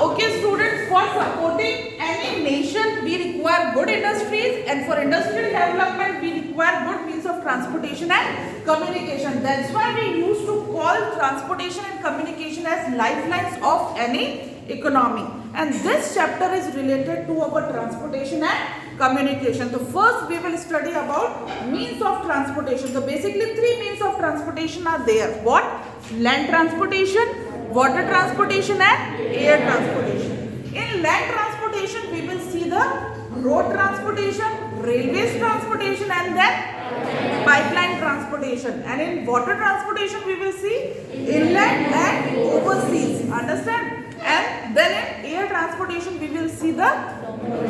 okay students, for supporting any nation we require good industries, and for industrial development we require good means of transportation and communication. That's why we used to call transportation and communication as lifelines of any economy. And this chapter is related to our transportation and communication. So first we will study about means of transportation. So basically three means of transportation are there. What? Land transportation, water transportation and air transportation. In land transportation we will see the road transportation, railways transportation and then pipeline transportation. And in water transportation we will see inland and overseas. Understand? And then in air transportation we will see the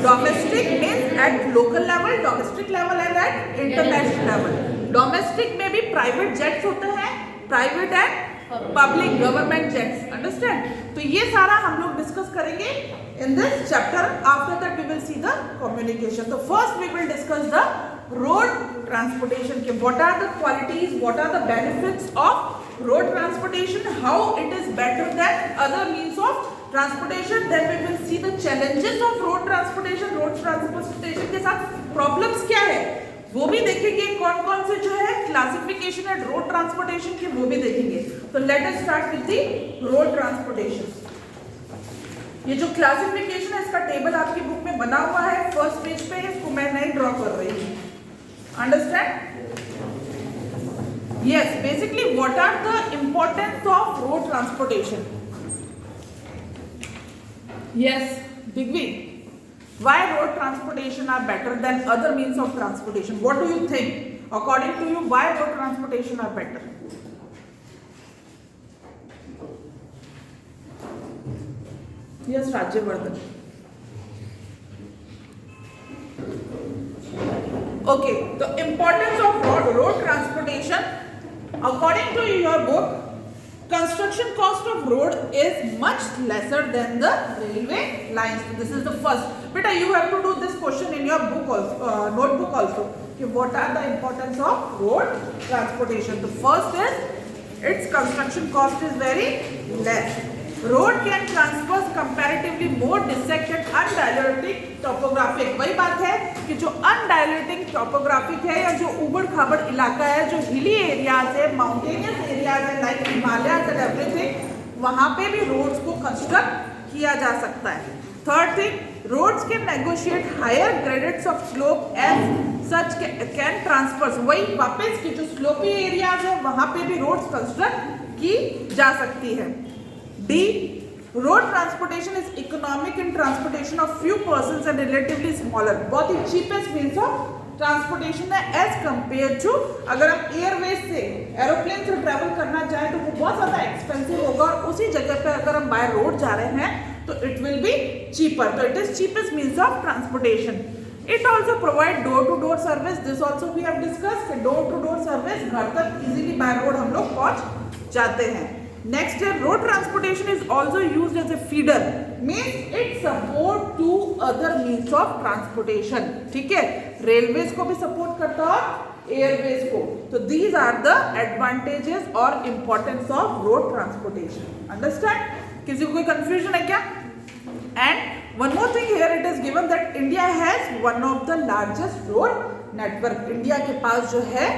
domestic, means at local level, domestic level and at international level. Domestic में भी private jets होते हैं, private and public government jets. Understand? तो ये सारा हम लोग discuss करेंगे in this chapter. After that we will see the communication. So first we will discuss the road transportation. What are the qualities, what are the benefits of road transportation, how it is better than other means of transportation. Then we will see the challenges of road transportation. Road transportation के साथ problems क्या है वो भी देखेंगे. कौन कौन से जो है क्लासिफिकेशन है रोड ट्रांसपोर्टेशन के वो भी देखेंगे. तो let us start with the road transportation. ये जो क्लासिफिकेशन है इसका टेबल आपकी बुक में बना हुआ है, फर्स्ट पेज पे. इसको मैं नहीं ड्रॉ कर रही हूँ. Understand? Yes, basically what are the importance of road transportation? Yes, Digvi, why road transportation are better than other means of transportation? What do you think? According to you, why road transportation are better? Yes, Rajyavardhan. Okay, the importance of road transportation. According to your book, construction cost of road is much lesser than the railway lines. This is the first. Beta, you have to do this question in your book also, notebook also. Okay, what are the importance of road transportation? The first is its construction cost is very less. Road can traverse comparatively more dissected undilating topographic. वही बात है कि जो undilating topographic है या जो उबड़ खाबड़ इलाका है, जो हिली एरियाज है, माउंटेनियस एरियाज है लाइक हिमालयाज एंड एवरीथिंग, वहाँ पे भी रोड्स को कंस्ट्रक्ट किया जा सकता है. Third thing, roads can negotiate higher gradients of slope as such can transfers. वही वापस की जो स्लोपी एरियाज है वहाँ पे भी रोड्स कंस्ट्रक्ट की जा सकती है. D. Road transportation is economic in transportation of few persons and relatively smaller. बहुत ही cheapest means of transportation है as compared to अगर हम एयरवेज से एरोप्लेन से ट्रैवल करना चाहें तो वो बहुत ज़्यादा एक्सपेंसिव होगा, और उसी जगह पे अगर हम बाय रोड जा रहे हैं तो इट विल बी चीपर. तो it is cheapest means of transportation. It also provide door to door service. This also we have discuss. Door to door service, घर तक इजीली बाय रोड हम लोग पहुंच जाते हैं. Next है road transportation is also used as a feeder, means it support to other means of transportation. ठीक है, railways को भी support करता है और airways को. तो these are the advantages or importance of road transportation. Understand? किसी को कोई confusion है क्या? And one more thing here, it is given that India has one of the largest road network. India के पास जो है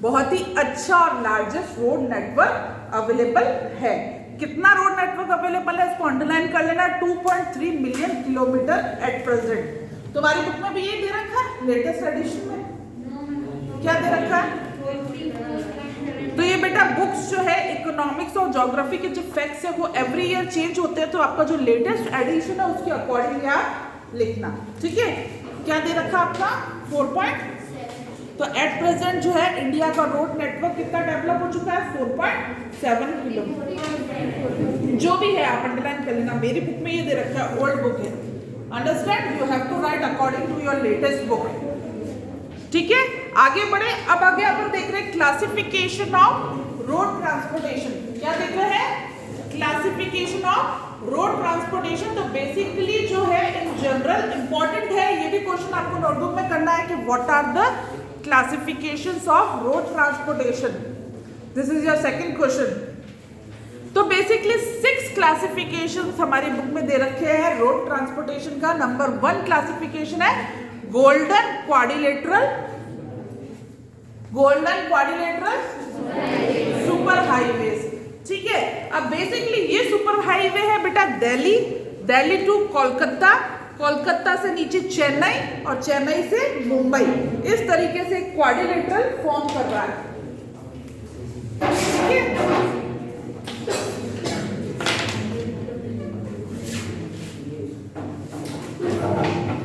बहुत ही अच्छा और लार्जेस्ट रोड नेटवर्क अवेलेबल है. कितना रोड नेटवर्क अवेलेबल है इसको अंडरलाइन कर लेना. 2.3 मिलियन किलोमीटर एट प्रेजेंट. तुम्हारी बुक में भी ये दे रखा है लेटेस्ट एडिशन में. क्या दे रखा है? तो ये बेटा बुक्स जो है इकोनॉमिक्स और ज्योग्राफी के जो फैक्ट्स है वो एवरी ईयर चेंज होते हैं, तो आपका जो लेटेस्ट एडिशन है उसके अकॉर्डिंगली आप लिखना. ठीक है, क्या दे रखा आपका 4. तो एट प्रेजेंट जो है इंडिया का रोड नेटवर्क कितना डेवलप हो चुका है? 4.7 किलोमीटर. जो भी है आप अंडरलाइन कर लेना. मेरी बुक में ये दे रखा है, ओल्ड बुक है. Understand? You have to write according to your latest book. ठीक है, आगे बढ़े. अब आगे अपन देख रहे हैं क्लासिफिकेशन ऑफ रोड ट्रांसपोर्टेशन. क्या देख रहे हैं? Classification of road transportation. तो बेसिकली जो है इन जनरल इंपॉर्टेंट है, ये भी क्वेश्चन आपको नोटबुक में करना है कि what are the classifications of road transportation. This is your second question. तो basically 6 क्लासिफिकेशन हमारी बुक में दे रखे हैं रोड ट्रांसपोर्टेशन का। नंबर 1 क्लासिफिकेशन है गोल्डन क्वाड्रिलेटरल सुपर हाईवेज। ठीक है, अब बेसिकली ये सुपर हाईवे है बेटा दिल्ली टू कोलकाता, कोलकाता से नीचे चेन्नई और चेन्नई से मुंबई, इस तरीके से क्वाड्रिलेटरल फॉर्म कर रहा है। ठीक है,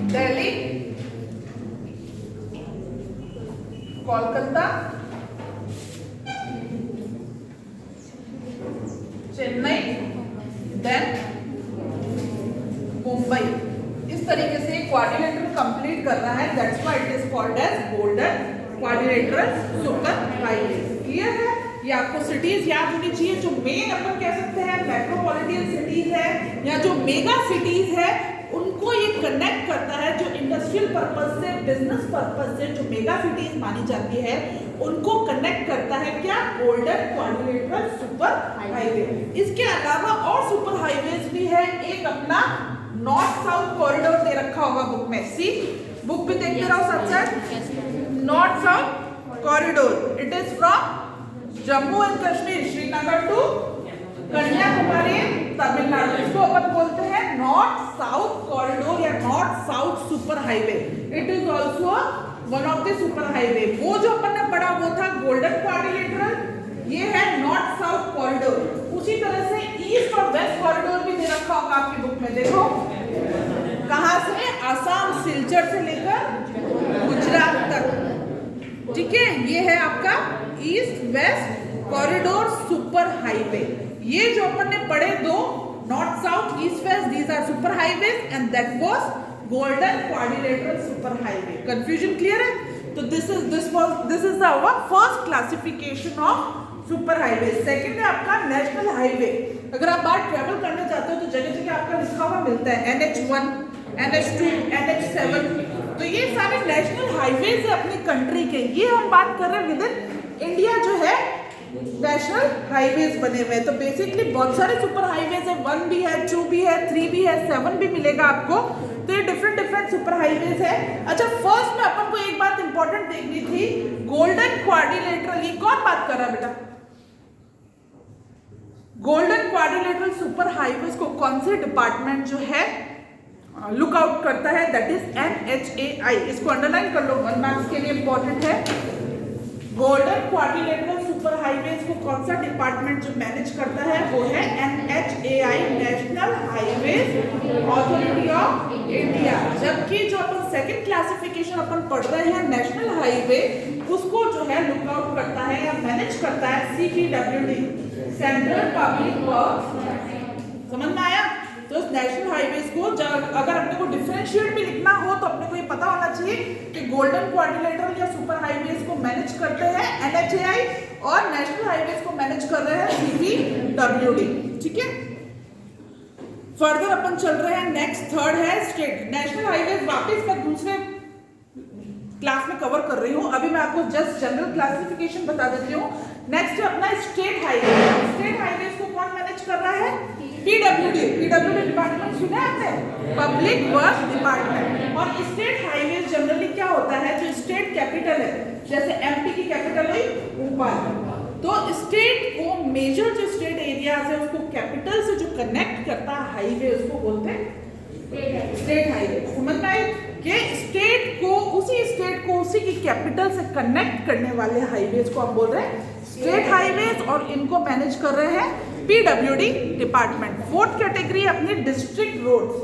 दिल्ली, कोलकाता, चेन्नई, देन मुंबई, इस तरीके से क्वाड्रिलेटरल कंप्लीट कर रहा है। That's why it is called as golden quadrilateral super highway. Clear है? ये आपको सिटीज याद होनी चाहिए जो मेन अपन कह सकते हैं मेट्रोपॉलिटन सिटीज है या जो मेगा सिटीज है, उनको ये कनेक्ट करता है। जो इंडस्ट्रियल पर्पस से, बिजनेस पर्पस से जो मेगा सिटीज मानी जाती है, उनको कनेक्ट करता है क्या? Golden quadrilateral super highway. इसके अलावा और सुपर हाईवेज भी है। एक अपना नॉर्थ साउथ कॉरिडोर दे रखा होगा बुक में, सी बुक भी देखते रहो साथ साथ। North south corridor, it is from Jammu and Kashmir Srinagar to Kanyakumari Tamil Nadu, इसको अपन बोलते हैं नॉर्थ साउथ कॉरिडोर या north south super highway. It is also one of the super highway. वो जो अपन ने पढ़ा वो था गोल्डन क्वाड्रिलेटरल, ये है नॉर्थ साउथ कॉरिडोर। उसी तरह से ईस्ट और वेस्ट कॉरिडोर भी दे रखा होगा आपकी बुक में, देखो कहां से? आसाम सिलचर से लेकर गुजरात तक। ठीक है, ये है आपका east west corridor super highway. ये जो अपन ने पढ़े दो, north south east west, these are super highways and that was golden quadrilateral super highway. Confusion clear है? तो this is our first classification of super highway. Second है आपका नेशनल हाईवे। अगर आप बाहर ट्रेवल करने जाते हो तो जगह जगह आपका लिखा हुआ मिलता है NH1, NH2, NH7, तो ये सारे नेशनल हाईवेज है अपनी कंट्री के। ये हम बात कर रहे हैं विद इन इंडिया जो है नेशनल हाईवेज बने हुए हैं। तो बेसिकली बहुत सारे सुपर हाईवेज है, 1 भी है, 2 भी है, 3 भी है, 7 भी मिलेगा आपको। तो ये डिफरेंट सुपर हाईवेज है। अच्छा, फर्स्ट में अपन को एक बात इंपॉर्टेंट देखनी थी, गोल्डन क्वाड्रिलेटरल, ये कौन बात कर रहा है बेटा? गोल्डन क्वाड्रिलेटरल सुपर हाईवेज को कौन से डिपार्टमेंट जो है लुक आउट करता है? That is NHAI। इसको अंडरलाइन कर लो, 1 मार्क्स के लिए इंपॉर्टेंट है। गोल्डन क्वाड्रिलेटरल सुपर हाईवेज को कौन सा डिपार्टमेंट जो मैनेज करता है? वो है NHAI, national highways authority of India. जबकि जो अपन सेकंड क्लासिफिकेशन अपन पढ़ रहे हैं नेशनल हाईवे, उसको जो है लुक आउट करता है या मैनेज करता है CPWD, सेंट्रल पब्लिक वर्क्स। समझ में आया? तो नेशनल हाईवेज को अगर अपने को डिफरेंशिएट भी लिखना हो तो अपने को ये पता होना चाहिए कि गोल्डन क्वाड्रिलेटरल या सुपर हाईवेज को मैनेज करते हैं NHAI और नेशनल हाईवेज को मैनेज कर रहे हैं CPWD। ठीक है, फर्दर अपन चल रहे हैं। नेक्स्ट थर्ड है स्टेट नेशनल हाईवेज। वापस मैं दूसरे क्लास में कवर कर रही हूँ, अभी मैं आपको जस्ट जनरल क्लासिफिकेशन बता देती हूँ। नेक्स्ट है अपना स्टेट हाईवे। स्टेट हाईवेज को कौन मैनेज कर रहा है? PWD डिपार्टमेंट सुना है आपने? Public work department. और स्टेट हाईवेज जनरली क्या होता है, जो स्टेट कैपिटल है, जैसे MP की कैपिटल हुई भोपाल, तो स्टेट को मेजर जो स्टेट एरियाज है उसको कैपिटल से जो कनेक्ट करता है हाईवे, उसको बोलते हैं स्टेट हाईवे। समझ में आई कि स्टेट को उसी की कैपिटल से कनेक्ट करने वाले हाईवेज को हम बोल रहे हैं स्टेट हाईवेज, और इनको मैनेज कर रहे हैं PWD डिपार्टमेंट। फोर्थ कैटेगरी अपनी डिस्ट्रिक्ट रोड्स।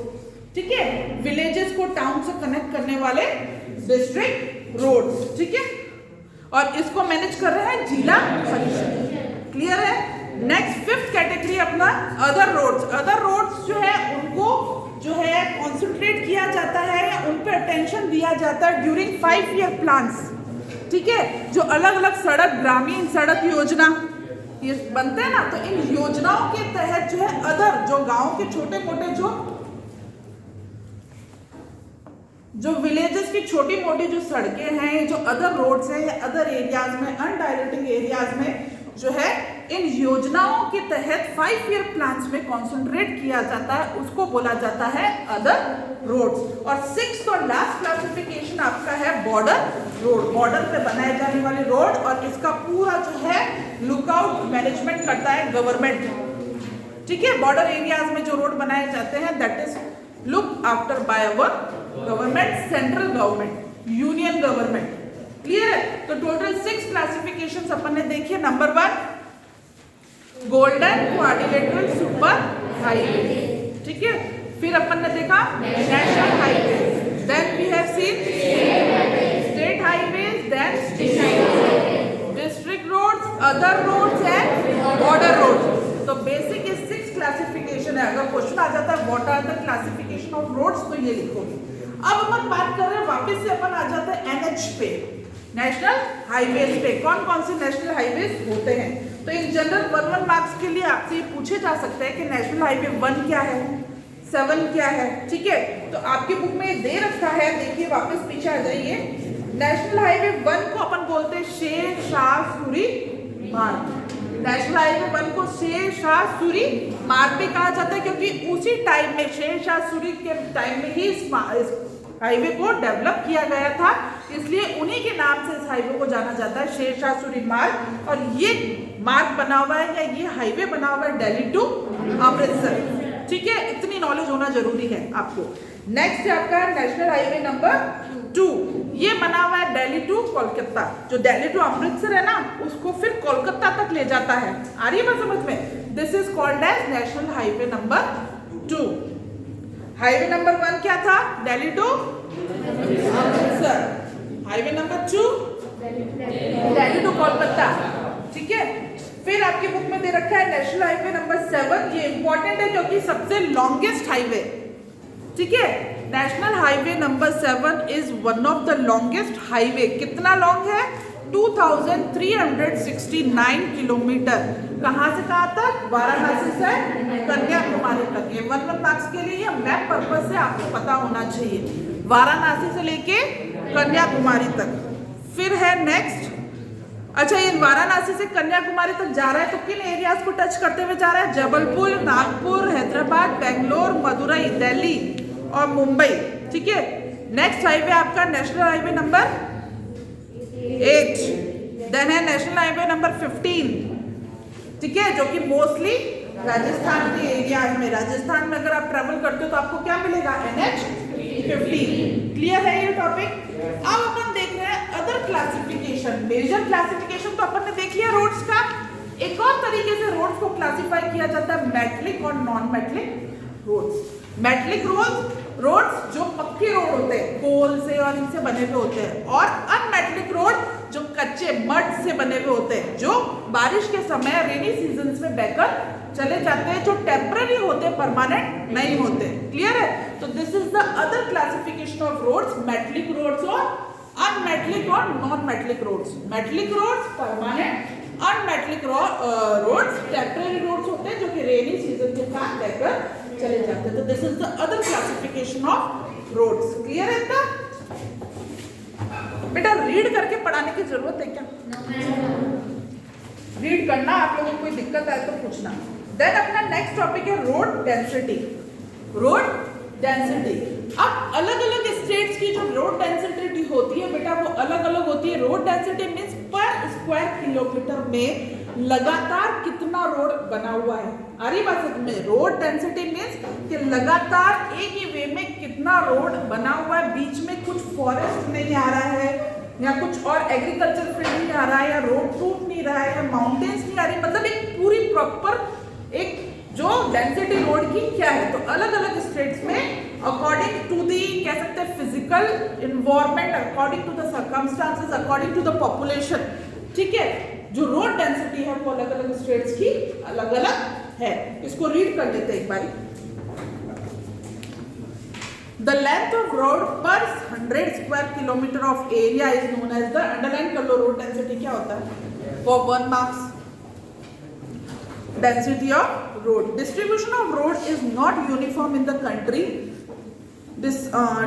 ठीक है, विलेजेस को टाउन से कनेक्ट करने वाले डिस्ट्रिक्ट रोड्स। ठीक है, और इसको मैनेज कर रहे हैं जिला परिषद। क्लियर है? नेक्स्ट फिफ्थ कैटेगरी अपना अदर रोड्स। अदर रोड्स जो है उनको जो है कॉन्सेंट्रेट किया जाता है या उन पर अटेंशन दिया जाता है ड्यूरिंग 5 ईयर प्लान्स। ठीक है, जो अलग अलग सड़क, ग्रामीण सड़क योजना ये बनते हैं ना, तो इन योजनाओं के तहत जो है अदर जो गांव के छोटे मोटे जो विलेजेस की छोटी मोटी जो सड़कें हैं, जो अदर रोड्स हैं या अदर एरियाज में, अनडायरेक्टिंग एरियाज में जो है इन योजनाओं के तहत 5 ईयर प्लान्स में कॉन्सेंट्रेट किया जाता है, उसको बोला जाता है अदर रोड्स। और 6th और लास्ट क्लासिफिकेशन आपका है बॉर्डर रोड, बॉर्डर पे बनाए जाने वाले रोड, और इसका पूरा जो है लुकआउट मैनेजमेंट करता है गवर्नमेंट। ठीक है, बॉर्डर एरियाज में जो रोड बनाए जाते हैं that is look after by our government, central government, union government. Clear है? तो टोटल 6 क्लासिफिकेशंस अपन ने देखी। Number 1 golden quadrilateral super highway, ठीक है। फिर अपन ने देखा national highway, then we have seen state highways, then district roads, other roads and border roads. तो बेसिक ये 6 क्लासिफिकेशन है। अगर क्वेश्चन आ जाता है what are the classification of roads, तो ये लिखोगे। अब अपन बात कर रहे हैं, वापस से अपन आ जाता है NH पे, नेशनल हाईवेज पे। कौन कौन से नेशनल हाईवेज होते हैं? तो इन जनरल 1 मार्क्स के लिए आपसे ये पूछे जा सकते हैं कि नेशनल हाईवे 1 क्या है, 7 क्या है। ठीक है, तो आपकी बुक में दे रखा है, देखिए वापस पीछे आ जाइए। नेशनल हाईवे 1 को अपन बोलते हैं शेर शाह सूरी मार्ग। नेशनल हाईवे 1 को शेर शाह सूरी मार्ग भी कहा जाता है, क्योंकि उसी टाइम में शेर शाह सूरी के टाइम में ही इस हाईवे को डेवलप किया गया था, इसलिए उन्हीं के नाम से इस हाईवे को जाना जाता है शेर शाह सूरी मार्ग। और ये मार्ग बना हुआ है, या ये हाईवे बना हुआ है दिल्ली टू अमृतसर। ठीक है, इतनी नॉलेज होना जरूरी है आपको। नेक्स्ट है आपका नेशनल हाईवे नंबर 2, ये बना हुआ है दिल्ली टू कोलकाता। जो दिल्ली टू अमृतसर है ना, उसको फिर कोलकाता तक ले जाता है। आ रही है बात समझ में? This is called as national highway number 2। Highway number 1 क्या था? Delhi to Amritsar. Highway number 2 Delhi to Kolkata. ठीक है, फिर आपकी बुक में दे रखा है नेशनल हाईवे नंबर 7। ये इंपॉर्टेंट है क्योंकि सबसे लॉन्गेस्ट हाईवे। ठीक है, national highway number 7 is one of the longest highway. कितना लॉन्ग है? 2369 किलोमीटर। कहाँ से कहाँ तक? वाराणसी से कन्याकुमारी तक। ये 1 मार्क्स के लिए मैप पर्पस से आपको पता होना चाहिए, वाराणसी से लेके कन्याकुमारी तक। फिर है नेक्स्ट, अच्छा ये वाराणसी से कन्याकुमारी तक जा रहा है तो किन एरियाज को टच करते हुए जा रहा है? जबलपुर, नागपुर, हैदराबाद, बेंगलोर, मदुरई, दिल्ली और मुंबई। ठीक है, नेक्स्ट हाईवे आपका नेशनल हाईवे नंबर 8, देन है नेशनल हाईवे नंबर 15। ठीक है, जो कि मोस्टली राजस्थान के एरियाज में, राजस्थान में अगर आप ट्रेवल करते हो तो आपको क्या मिलेगा? NH 15। क्लियर है ये टॉपिक? अब अपन देख रहे हैं अदर क्लासिफिकेशन। मेजर क्लासिफिकेशन तो अपन ने देख लिया रोड्स का। एक और तरीके से रोड्स को क्लासिफाई किया जाता है मेटलिक और non metallic roads. Metallic roads जो पक्के रोड होते हैं, कोल से और इनसे बने हुए होते हैं, और अनमेटलिक रोड जो कच्चे मड से बने हुए होते हैं, जो बारिश के समय रेनी सीजन में बहकर चले जाते हैं, जो टेम्पररी होते हैं, परमानेंट नहीं होते। क्लियर है? तो this is the other classification of roads, metallic roads और अनमेटलिक और non metallic roads. Metallic roads permanent, unmetallic roads temporary roads होते हैं जो कि रेनी सीजन के साथ बहकर चले जाते हैं। तो this is the other classification of roads. Clear है इतना? बेटा रीड करके पढ़ाने की जरूरत है क्या? रीड करना, आप लोगों को कोई दिक्कत आए तो पूछना। देन अपना नेक्स्ट टॉपिक है रोड डेंसिटी। रोड डेंसिटी, अब अलग अलग स्टेट्स की जो रोड डेंसिटी होती है बेटा वो अलग अलग होती है। रोड डेंसिटी मींस पर स्क्वायर किलोमीटर में लगातार कितना रोड बना हुआ है। आ रही बात समझ में? रोड डेंसिटी मींस कि लगातार एक ही वे में कितना रोड बना हुआ है, बीच में कुछ फॉरेस्ट नहीं आ रहा है, या कुछ और एग्रीकल्चर फील्ड नहीं आ रहा है, या रोड टूट नहीं रहा है, या माउंटेन्स नहीं आ रही। मतलब एक पूरी प्रॉपर एक जो डेंसिटी रोड की क्या है। तो अलग अलग स्टेट्स में अकॉर्डिंग टू दी कह सकते हैं physical environment, according to the circumstances, according to the population. ठीक है, जो रोड डेंसिटी है वो अलग अलग स्टेट्स की अलग अलग है। इसको रीड कर लेते हैं एक बारी। The length of road per 100 square kilometer of area is known as the, underline कर लो road density क्या होता है for 1 marks. Density of road. Distribution of road is not uniform in the country. This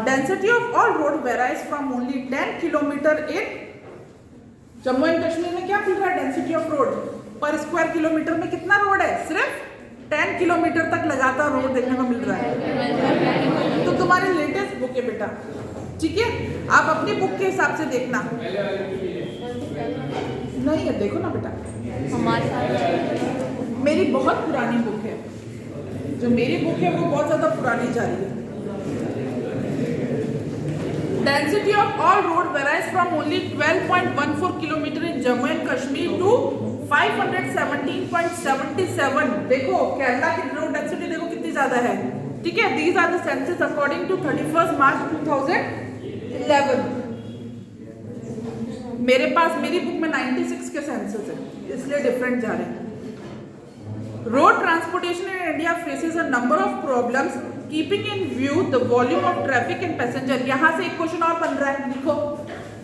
density of all road varies from only 10 kilometer in Jammu and Kashmir में क्या मिल रहा है density of road? पर square kilometre में कितना road है? सिर्फ 10 kilometre तक लगातार रोड देखने को मिल रहा है। तो तुम्हारी लेटेस्ट बुक है बेटा, ठीक है, आप अपनी बुक के हिसाब से देखना। नहीं है, देखो ना बेटा, मेरी बहुत पुरानी बुक है, जो मेरी बुक है वो बहुत ज्यादा पुरानी जा रही है। Density of all road varies from only 12.14 km in Jammu and Kashmir to 517.77। देखो केरला की रोड डेंसिटी देखो कितनी ज्यादा है, ठीक है। These are the census according to 31st March 2011। मेरे पास मेरी बुक में 96 के सेंसस है, इसलिए डिफरेंट जा रहे हैं। Road transportation in India faces a number of problems keeping in view the volume of traffic and passenger। यहाँ से एक क्वेश्चन और बन रहा है, लिखो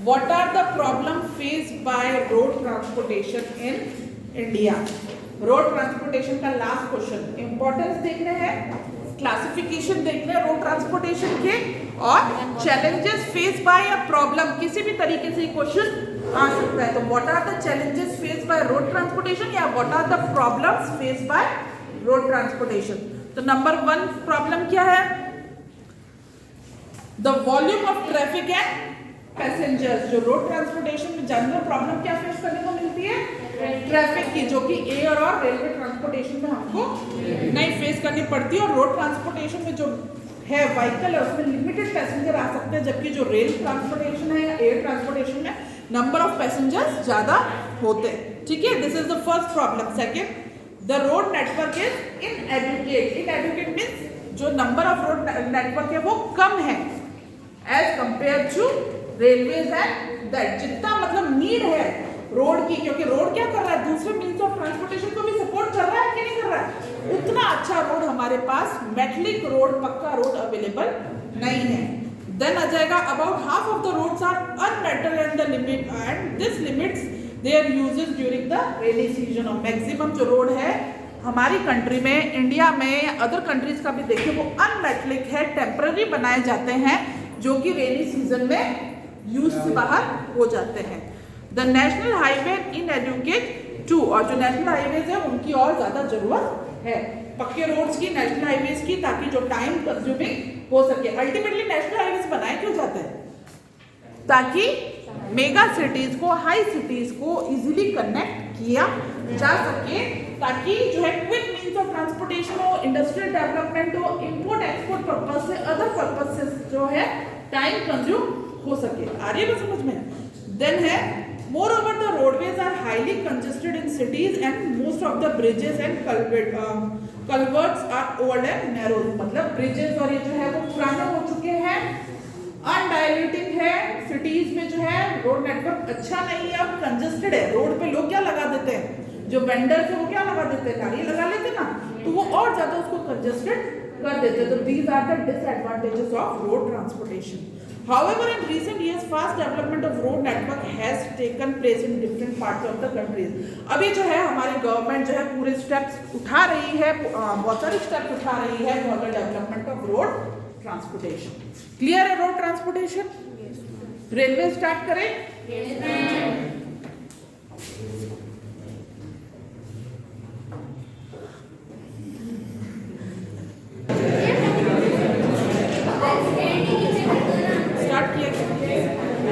What are the problem faced by road transportation in India? Road transportation का last question, importance देखने हैं, क्लासिफिकेशन देखने हैं रोड ट्रांसपोर्टेशन के, और challenges face by a problem. किसी भी तरीके से क्वेश्चन आ सकता है। तो what are the challenges face by road transportation या what are the problems face by road transportation. तो नंबर 1 प्रॉब्लम क्या है? The volume of traffic and passengers. जो रोड ट्रांसपोर्टेशन में जनरल प्रॉब्लम क्या फेस करने को मिलती है? ट्रैफिक की, जो कि एयर और रेलवे ट्रांसपोर्टेशन में हमको नहीं फेस करनी पड़ती। और रोड ट्रांसपोर्टेशन में जो है व्हीकल है उसमें लिमिटेड पैसेंजर आ सकते हैं, जबकि जो रेल ट्रांसपोर्टेशन है या एयर ट्रांसपोर्टेशन में नंबर ऑफ पैसेंजर्स ज्यादा होते हैं, ठीक है। This is the first problem. Second, the road network is inadequate. Inadequate means जो नंबर ऑफ रोड नेटवर्क है वो कम है as compare to railways and that. जितना मतलब नीड है रोड की, क्योंकि रोड क्या कर रहा है, दूसरे मीन्स ऑफ ट्रांसपोर्टेशन को भी सपोर्ट कर रहा है कि नहीं कर रहा है, उतना अच्छा रोड हमारे पास मेटलिक रोड, पक्का रोड अवेलेबल नहीं है। देन आ जाएगा about half of the roads are unmetal and the limit and this limits their uses during the rainy season. और मैक्सिमम जो रोड है हमारी कंट्री में, इंडिया में, अदर कंट्रीज का भी देखिए, वो अनमेटलिक है, टेम्पररी बनाए जाते हैं, जो कि रेनी सीजन में यूज से बाहर हो जाते हैं। The national highway inadequate too. और जो नेशनल हाईवेज है उनकी और ज्यादा जरूरत है, पक्के रोड्स की, नेशनल हाईवेज की, ताकि जो टाइम कंज्यूमिंग हो सके। अल्टीमेटली नेशनल हाईवेज बनाए क्यों जाते हैं? ताकि मेगा सिटीज को, हाई सिटीज को इजीली कनेक्ट किया जा सके, ताकि जो है क्विक मीन्स ऑफ ट्रांसपोर्टेशन हो, इंडस्ट्रियल डेवलपमेंट हो, इंपोर्ट एक्सपोर्ट पर्पज से, अदर पर्पज से जो है टाइम कंज्यूम हो सके। आ रही है समझ में? देन है moreover the roadways are highly congested in cities and most of the bridges and culverts are old and narrow। मतलब ब्रिजेस और ये जो है वो पुराने हो चुके हैं, अनडायलेटिंग है, सिटीज में जो है रोड नेटवर्क अच्छा नहीं है, अब कंजेस्टेड है। रोड पे लोग क्या लगा देते हैं, जो वेंडर्स है वो क्या लगा देते हैं, गाड़ी लगा लेते हैं ना, तो वो और ज्यादा उसको कंजेस्टेड कर देते हैं। तो these are the disadvantages of road transportation। However, in recent years, fast development of road network has taken place in different parts of the countries। अभी जो है हमारी गवर्नमेंट जो है पूरे स्टेप्स उठा रही है, बहुत सारे स्टेप्स उठा रही है for the development of road transportation. Clear है रोड ट्रांसपोर्टेशन? रेलवे स्टार्ट करें?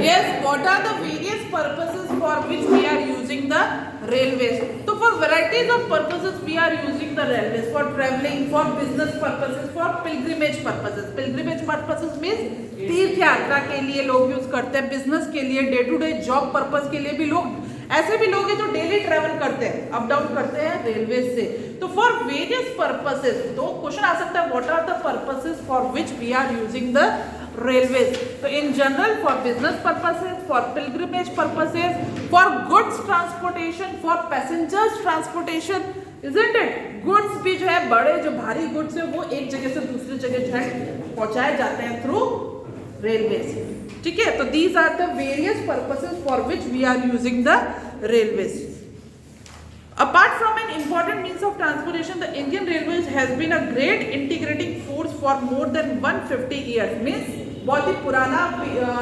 Yes, what are the various purposes for which we are using the railways? So for varieties of purposes we are using the railways, for traveling, for business purposes, for pilgrimage purposes। pilgrimage purposes means तीर्थ यात्रा के लिए लोग use करते हैं, business के लिए, day to day job purpose के लिए भी लोग, ऐसे भी लोग हैं जो डेली ट्रेवल करते हैं, अप डाउन करते हैं रेलवे से। तो फॉर वेरियस पर्पसेस, तो क्वेश्चन आ सकता है what are the purposes for which we are using the railways? तो in general for business purposes, for pilgrimage purposes, for goods transportation, for passengers transportation, isn't it? goods भी जो है बड़े जो भारी goods है वो एक जगह से दूसरी जगह जो है पहुंचाए जाते हैं through railways, ठीक है। तो these are the various purposes for which we are using the railways। Apart from an important means of transportation, the Indian Railways has been a great integrating force for more than 150 years। Means बहुत ही पुराना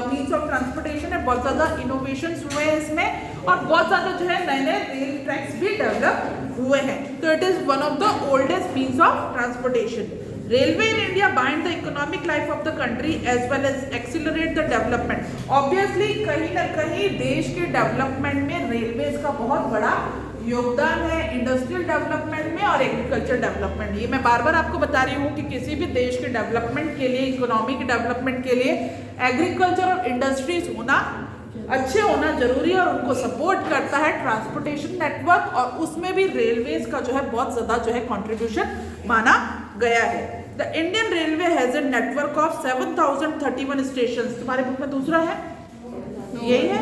means of transportation है, बहुत ज़्यादा innovations हुए हैं इसमें, और बहुत ज़्यादा जो है नए नए रेल ट्रैक्स भी डेवलप हुए हैं। तो it is one of the oldest means of transportation. Railway in India bind the economic life of the country as well as accelerate the development. Obviously कहीं ना कहीं देश के डेवलपमेंट में रेलवेज का बहुत बड़ा योगदान है, इंडस्ट्रियल डेवलपमेंट में और एग्रीकल्चर डेवलपमेंट। ये मैं बार बार आपको बता रही हूँ कि किसी भी देश के डेवलपमेंट के लिए, इकोनॉमिक डेवलपमेंट के लिए एग्रीकल्चर और इंडस्ट्रीज होना, अच्छे होना जरूरी है और उनको सपोर्ट करता है ट्रांसपोर्टेशन नेटवर्क, और उसमें भी रेलवेज का जो है बहुत ज़्यादा जो है कॉन्ट्रीब्यूशन माना गया है। The Indian railway has a network of 7031 station. तुम्हारे बुक में दूसरा है, यही है,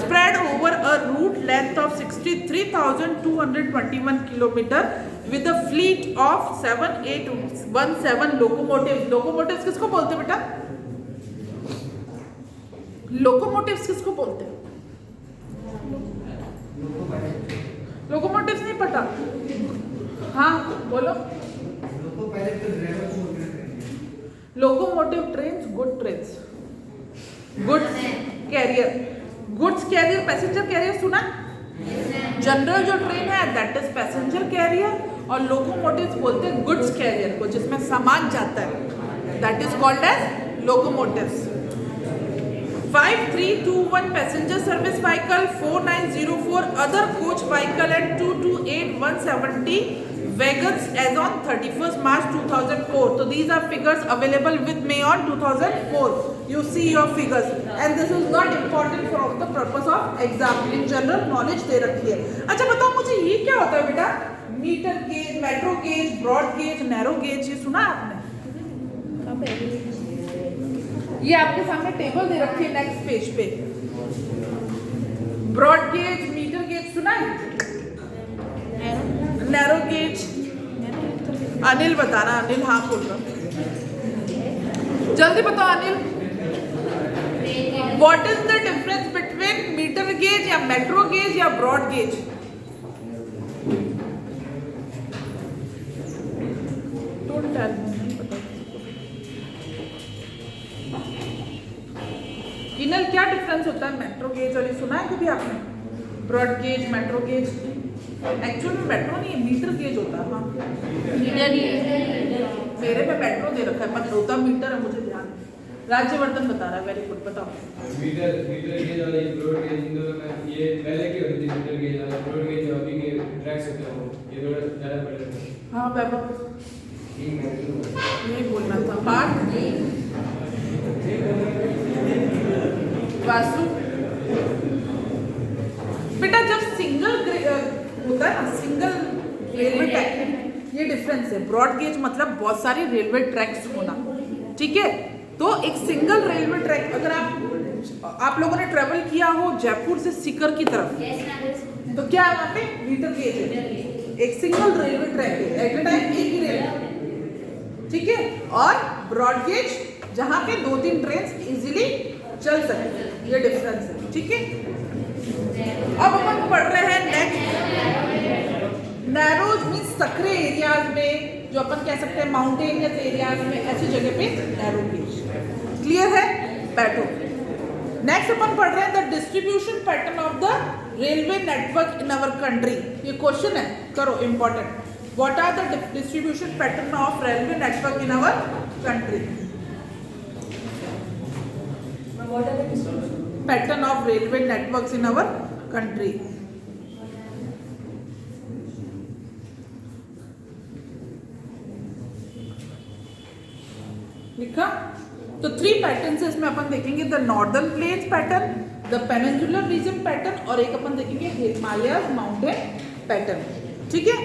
spread over a route length of 63,221 kilometre with a fleet of 7817 locomotive. Locomotives किसको बोलते हैं बेटा? लोकोमोटिव्स किसको बोलते हैं? लोकोमोटिव्स नहीं पता? हाँ बोलो। Locomotive trains, good trains, goods carrier, goods carrier, passenger carrier सुना? जनरल जो ट्रेन है दैट इज पैसेंजर कैरियर, और लोकोमोटिव्स बोलते हैं गुड्स कैरियर को, जिसमें सामान जाता है, that is called as locomotives. 5321 passenger service vehicle, 4904 other coach vehicle and 228170 wagons as on 31st March 2004. So these are figures available with me on 2004. You see your figures, and this is not important for the purpose of exam. In general knowledge दे रखी है। अच्छा बताओ मुझे ये क्या होता है बेटा? Metre gauge, metro gauge, broad gauge, narrow gauge, ये सुना आपने? ये आपके सामने टेबल दे रखी है नेक्स्ट पेज पे। ब्रॉड गेज, मीटर गेज सुना है? नैरो गेज, अनिल बताना। अनिल हाँ बोल रहा, जल्दी बताओ Anil. What is the difference between metre gauge या मेट्रो गेज या broad gauge? Don't tell me, नहीं पता। इनल क्या डिफरेंस होता है मेट्रो गेज और ये सुना है कभी आपने? Broad gauge, metro gauge. Actual में मेट्रो नहीं है, मीटर गेज होता है। हाँ मीटर ही है, मेरे पे मेट्रो दे रखा है पर होता मीटर है, मुझे ध्यान है। राज्यवर्धन बता रहा है, वेरी गुड, बताओ। मीटर गेज और ये ब्रॉड गेज, इन दोनों में ये पहले की होती थी मीटर गेज, और ब्रॉड गेज जो अभी के ट्रैक्स होते हैं वो ये थोड़ा ज़्यादा बड़े होते हैं। हाँ वैभव यही बोलना था। पार्ट वासु बेटा, जब सिंगल होता है ना, सिंगल रेलवे ट्रैक, ये डिफरेंस है। ब्रॉड गेज मतलब बहुत सारी रेलवे ट्रैक्स होना, ठीक है? तो एक सिंगल रेलवे ट्रैक, अगर आप लोगों ने ट्रेवल किया हो जयपुर से सीकर की तरफ, तो क्या है वहाँ पे? मीटर गेज है, एक सिंगल रेलवे ट्रैक है, एट ए टाइम एक ही रेलवे, ठीक है? और ब्रॉड गेज जहाँ पे 2-3 ट्रेन इजीली चल सकते, ये डिफरेंस है, ठीक है? अब अपन पढ़ रहे हैं नेक्स्ट। नैरोज मींस सकरे एरियाज में, जो अपन कह सकते हैं माउंटेनियस एरियाज में, ऐसी जगह पे नैरो गेज। क्लियर है? बैठो। नेक्स्ट अपन पढ़ रहे हैं the distribution pattern of the railway network in our country. ये क्वेश्चन है, करो, important. What are the distribution pattern of railway network in our country? Pattern of railway networks in our country. लिखा? तो 3 patterns इसमें अपन देखेंगे, the northern plains pattern, the peninsular region pattern, और एक अपन देखेंगे हिमालयस माउंटेन पैटर्न, ठीक है?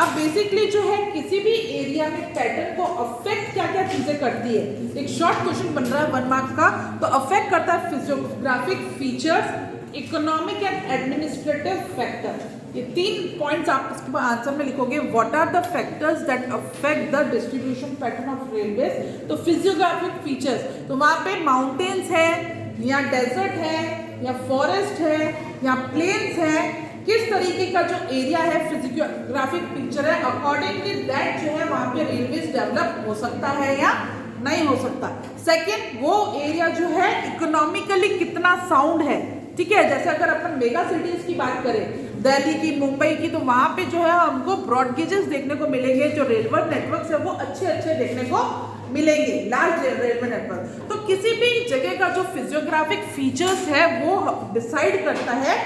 अब बेसिकली जो है किसी भी एरिया में पैटर्न को अफेक्ट क्या क्या चीजें करती है, एक शॉर्ट क्वेश्चन बन रहा है 1 मार्क्स का। तो अफेक्ट करता है physiographic features, economic and administrative factor. ये 3 पॉइंट्स आप इसके आंसर में लिखोगे। What are the factors that affect the distribution pattern of railways? तो फिजियोग्राफिक फीचर्स, तो वहाँ पे माउंटेन्स है या डेजर्ट है या फॉरेस्ट है या प्लेन्स है, किस तरीके का जो एरिया है, फिजियोग्राफिक पिक्चर है, अकॉर्डिंगली दैट जो है वहाँ पे रेलवेज डेवलप हो सकता है या नहीं हो सकता। सेकेंड, वो एरिया जो है इकोनॉमिकली कितना साउंड है, ठीक है। जैसे अगर अपन मेगा सिटीज की बात करें, दिल्ली की, मुंबई की, तो वहां पे जो है हमको ब्रॉड गेजेस देखने को मिलेंगे, जो रेलवे नेटवर्क है वो अच्छे अच्छे देखने को मिलेंगे, लार्ज रेलवे नेटवर्क। तो किसी भी जगह का जो फिजियोग्राफिक फीचर्स है वो डिसाइड करता है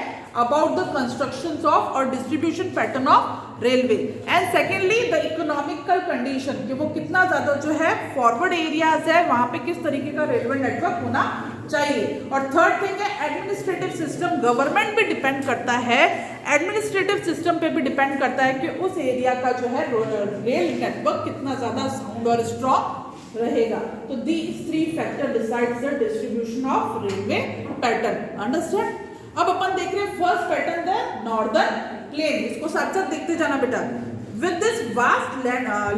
अबाउट द कंस्ट्रक्शन ऑफ और distribution pattern of railway. And secondly the economical condition, कि वो कितना ज्यादा जो है फॉरवर्ड एरियाज है वहां पे किस तरीके का रेलवे नेटवर्क होना चाहिए। और थर्ड थिंग है एडमिनिस्ट्रेटिव सिस्टम, गवर्नमेंट भी डिपेंड करता है, एडमिनिस्ट्रेटिव सिस्टम पे भी डिपेंड करता है कि उस एरिया का जो है रेल नेटवर्क कितना ज्यादा साउंड और स्ट्रॉन्ग रहेगा। तो these three factor decides the distribution of railway pattern. Understand? अब अपन देख रहे हैं first pattern the northern plain. इसको साथ साथ देखते जाना बेटा। With this vast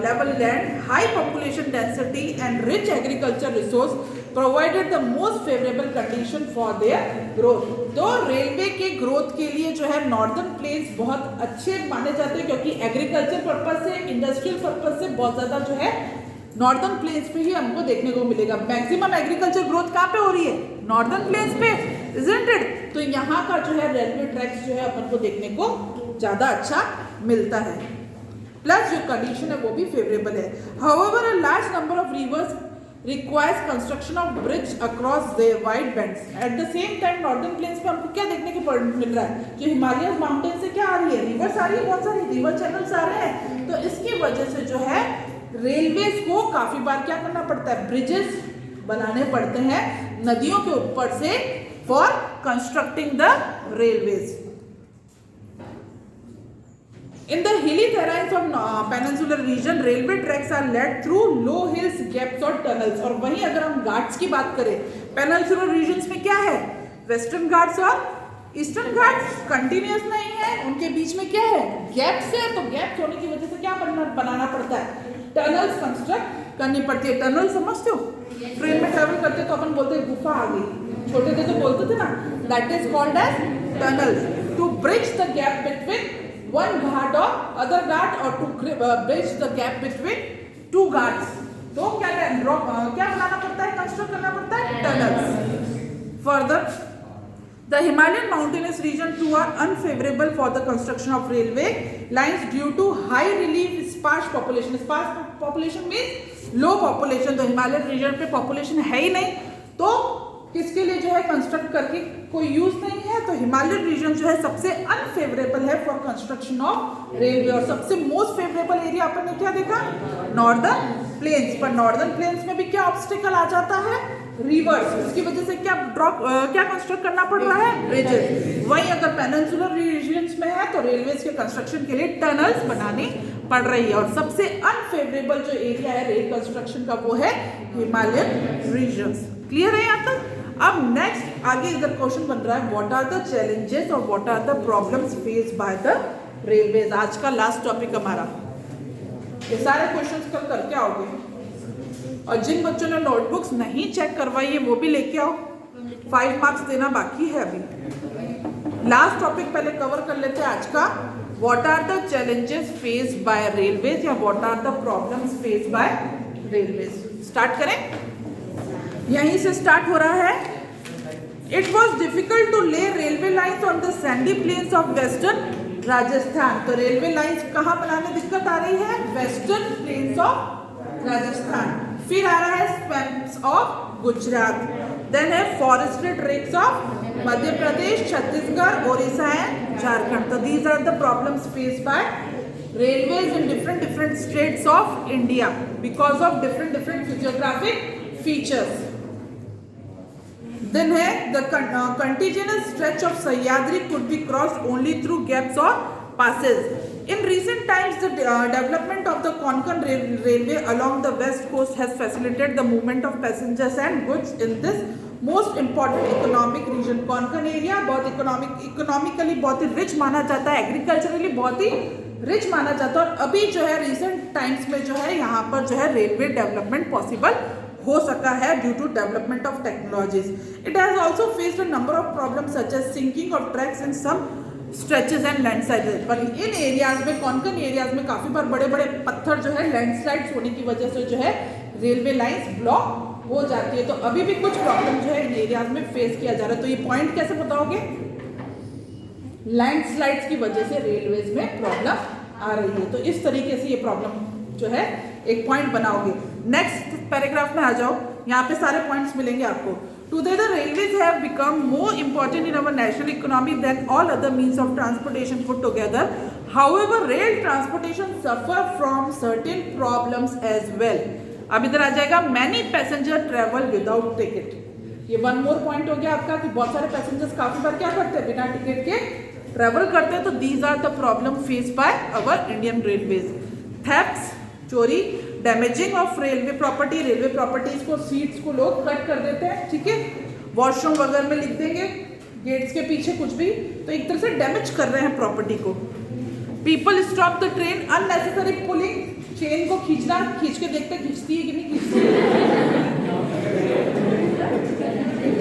level land, high population density and rich agriculture resource provided the most favorable condition for their growth. तो रेलवे के ग्रोथ के लिए जो है नॉर्दर्न प्लेन्स बहुत अच्छे माने जाते हैं, क्योंकि एग्रीकल्चर पर्पज से, इंडस्ट्रियल पर्पज से बहुत ज्यादा जो है नॉर्दर्न प्लेन्स पे ही हमको देखने को मिलेगा। मैक्सिमम एग्रीकल्चर ग्रोथ कहाँ पे हो रही है? नॉर्दर्न प्लेन्स पे, isn't it? तो यहाँ का जो है रेलवे ट्रैक्स जो है अपन को देखने को ज्यादा अच्छा मिलता है, प्लस जो कंडीशन है वो भी फेवरेबल है। However a large number of reverse requires construction of bridge across their wide bands. At the same time northern plains पे हमको क्या देखने को मिल रहा है? जो हिमालयन माउंटेन से क्या आ रही है? रिवर्स आ रही है, बहुत सारी रिवर चैनल्स आ रहे हैं। तो इसकी वजह से जो है रेलवेज को काफी बार क्या करना पड़ता है? ब्रिजेस बनाने पड़ते हैं नदियों के ऊपर से for constructing the railways. In the hilly terrains of peninsular region, railway tracks are led through low hills, gaps और tunnels। और वहीं अगर हम घाट्स की बात करें, peninsular regions में क्या है? वेस्टर्न घाट्स और ईस्टर्न घाट्स कंटिन्यूस नहीं है, उनके बीच में क्या है? गैप्स है। तो गैप्स होने की वजह से क्या बनाना पड़ता है? टनल्स कंस्ट्रक्ट करनी पड़ती है। टनल समझते हो? ट्रेन में ट्रेवल करते तो अपन बोलते गुफा आ गई, छोटे थे तो बोलते थे ना, that is called as tunnels. To bridge the gap between one ghat or other ghat, or to bridge the gap between two ghats, तो क्या बनाना पड़ता है? कंस्ट्रक्ट करना पड़ता है tunnels. Further the Himalayan mountainous region too are unfavorable for the construction of railway lines due to high relief, sparse population। sparse population means low population। तो Himalayan reason पे population है ही नहीं, तो किसके लिए जो है कंस्ट्रक्ट करके कोई यूज नहीं है। तो हिमालयन रीजन जो है सबसे अनफेवरेबल है फॉर कंस्ट्रक्शन ऑफ रेलवे। और सबसे मोस्ट फेवरेबल एरिया अपन ने क्या देखा? Northern plains. पर नॉर्दर्न प्लेन्स में भी क्या ऑब्स्टिकल आ जाता है? रिवर्स। उसकी वजह से क्या कंस्ट्रक्ट करना पड़ रहा है? ब्रिजेस। वहीं अगर पेनिनसुलर रीजन्स में है तो रेलवेज के कंस्ट्रक्शन के लिए टनल्स बनानी पड़ रही है। और सबसे अनफेवरेबल जो एरिया है रेल कंस्ट्रक्शन का वो है हिमालयन रीजन्स। क्लियर है यहाँ तक? अब नेक्स्ट आगे इधर क्वेश्चन बन रहा है, व्हाट आर द चैलेंजेस और what are the problems faced by the railways. आज का लास्ट टॉपिक हमारा। ये सारे क्वेश्चंस कल करके आओगे, और जिन बच्चों ने नोटबुक्स नहीं चेक करवाई है वो भी लेके आओ, 5 मार्क्स देना बाकी है अभी। लास्ट टॉपिक पहले कवर कर लेते हैं आज का, what are the challenges faced by railways या what are the problems faced by railways. Start करें, यहीं से स्टार्ट हो रहा है। It was difficult to lay railway lines on the sandy plains of western Rajasthan. तो रेलवे लाइन्स कहाँ बनाने दिक्कत आ रही है? Western plains of Rajasthan. फिर आ रहा है स्वैम्प्स ऑफ गुजरात, देन है forested tracts of Madhya Pradesh, Chhattisgarh, Odisha and Jharkhand. तो these are the problems faced by railways in different states of India because of different physiographic features. Then है the contiguous stretch of Sahyadri could be crossed only through gaps or passes. In recent times, the development of the Konkan railway along the west coast has facilitated the movement of passengers and goods in this most important economic region. Konkan area बहुत economically बहुत ही rich माना जाता है, agriculturally बहुत ही rich माना जाता है। और अभी जो है रिसेंट टाइम्स में जो है यहाँ पर जो है रेलवे डेवलपमेंट पॉसिबल हो सका है due to development of technologies. It has also faced a number of problems such as sinking of tracks in some stretches and landslides. पर इन एरियाज में, कोंकण एरियाज में काफी बार बड़े बड़े पत्थर जो है लैंडस्लाइड्स होने की वजह से जो है रेलवे लाइंस ब्लॉक हो जाती है। तो अभी भी कुछ प्रॉब्लम जो है इन एरियाज में फेस किया जा रहा है। तो ये पॉइंट कैसे बताओगे? लैंडस्लाइड्स की वजह से रेलवेज में प्रॉब्लम आ रही है। तो इस तरीके से ये प्रॉब्लम जो है एक पॉइंट बनाओगे। नेक्स्ट पैराग्राफ में आ जाओ, यहाँ पे सारे पॉइंट्स मिलेंगे आपको। Today the railways have become more important in our national economy than all other means of transportation put together. However, rail transportation suffer from certain problems as well. अब इधर आ जाएगा many passenger travel without ticket. ये one more point हो गया आपका कि बहुत सारे पैसेंजर्स काफी बार क्या करते हैं, बिना टिकट के ट्रेवल करते हैं। तो these are the problem face by our Indian railways. Thefts, चोरी, damaging of railway property, railway properties को, सीट्स को लोग कट कर देते हैं, ठीक है। वॉशरूम वगैरह में लिख देंगे, गेट्स के पीछे कुछ भी, तो एक तरह से डैमेज कर रहे हैं प्रॉपर्टी को। People stop the train, unnecessary pulling, chain को खींचना, खींच के देखते खींचती है कि नहीं खींचती।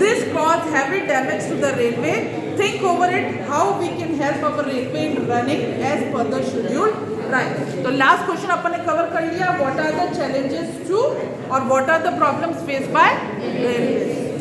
This cause heavy damage to the railway. Think over it how we can help our railway in running as per the schedule. Right. तो लास्ट क्वेश्चन अपन ने कवर कर लिया, what are the challenges to और what are the problems face by railway.